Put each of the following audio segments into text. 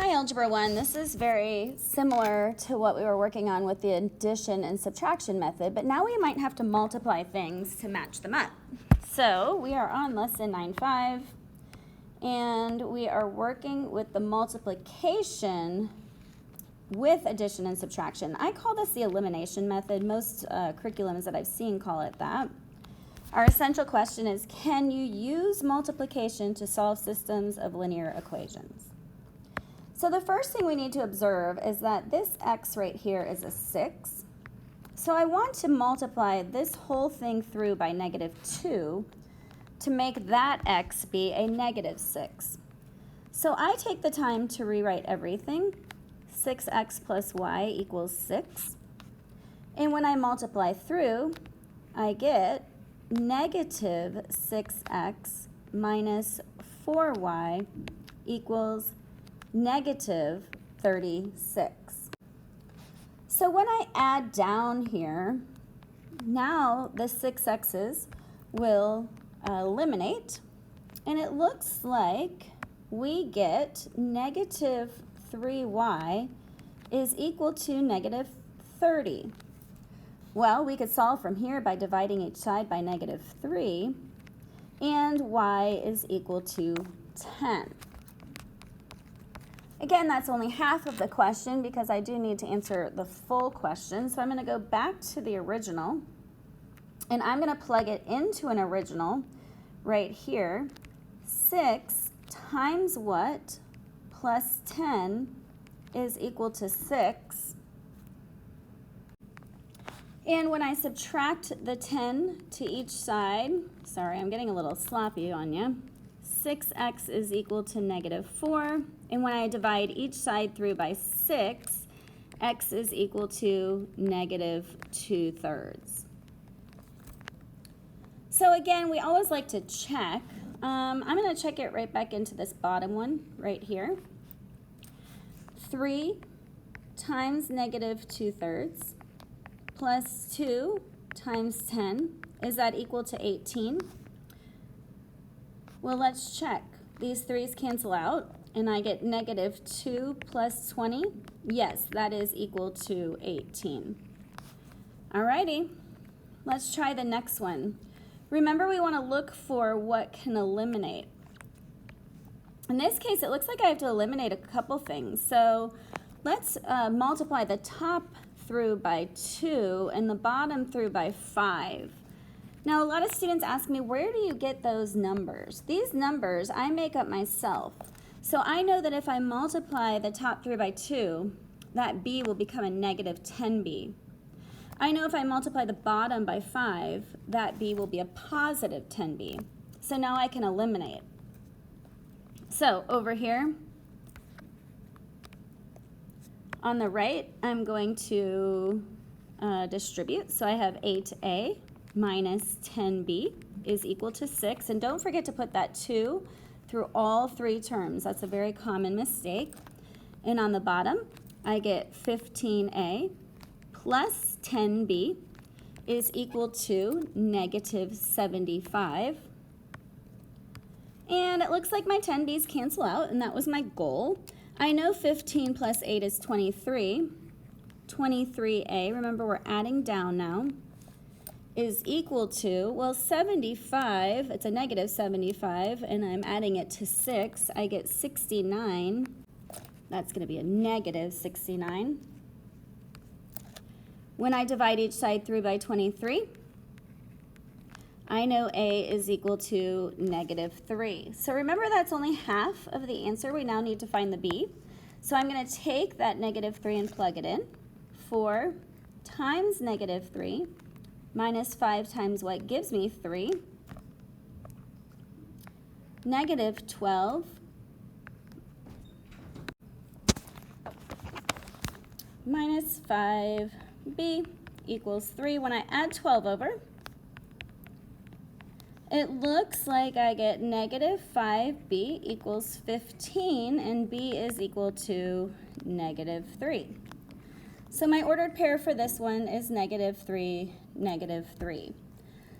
Hi, Algebra 1. This is very similar to what we were working on with the addition and subtraction method, but now we might have to multiply things to match them up. So we are on lesson 9.5, and we are working with the multiplication with addition and subtraction. I call this the elimination method. Most curriculums that I've seen call it that. Our essential question is, can you use multiplication to solve systems of linear equations? So the first thing we need to observe is that this x right here is a 6. So I want to multiply this whole thing through by -2 to make that x be a -6. So I take the time to rewrite everything. 6x plus y equals 6. And when I multiply through, I get -6x minus 4y equals -36. So when I add down here, now the 6x's will eliminate, and it looks like we get -3y is equal to -30. Well, we could solve from here by dividing each side by -3, and y is equal to 10. Again, that's only half of the question because I do need to answer the full question. So I'm going to go back to the original, and I'm going to plug it into an original right here. 6 times what plus 10 is equal to 6. And when I subtract the 10 to each side, sorry, I'm getting a little sloppy on you, 6x is equal to -4. And when I divide each side through by 6, x is equal to -2/3. So again, we always like to check. I'm going to check it right back into this bottom one right here. 3 times -2/3 plus 2 times 10, is that equal to 18? Well, let's check. These 3's cancel out, and I get -2 plus 20. Yes, that is equal to 18. Alrighty, let's try the next one. Remember, we want to look for what can eliminate. In this case, it looks like I have to eliminate a couple things. So let's multiply the top through by 2 and the bottom through by 5. Now, a lot of students ask me, where do you get those numbers? These numbers I make up myself. So I know that if I multiply the top through by 2, that b will become a -10b. I know if I multiply the bottom by 5, that b will be a +10b. So now I can eliminate. So over here, on the right, I'm going to distribute. So I have 8a minus 10b is equal to 6. And don't forget to put that 2 through all 3 terms. That's a very common mistake. And on the bottom, I get 15a plus 10b is equal to -75. And it looks like my 10b's cancel out, and that was my goal. I know 15 plus 8 is 23. 23a, remember we're adding down now, is equal to, well, 75, it's a -75, and I'm adding it to 6. I get 69. That's going to be a -69. When I divide each side through by 23, I know a is equal to -3. So remember, that's only half of the answer. We now need to find the b. So I'm going to take that -3 and plug it in. 4 times -3 minus 5 times what gives me 3. -12 minus 5b equals 3. When I add 12 over, it looks like I get -5b equals 15, and b is equal to -3. So my ordered pair for this one is -3, -3.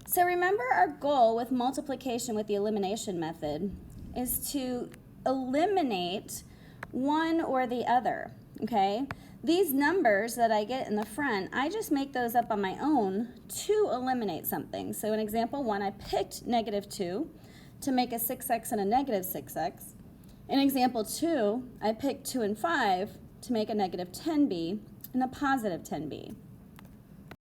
So remember, our goal with multiplication with the elimination method is to eliminate one or the other, okay? These numbers that I get in the front, I just make those up on my own to eliminate something. So in example 1, I picked -2 to make a 6x and a -6x. In example 2, I picked 2 and 5 to make a -10b and a +10b.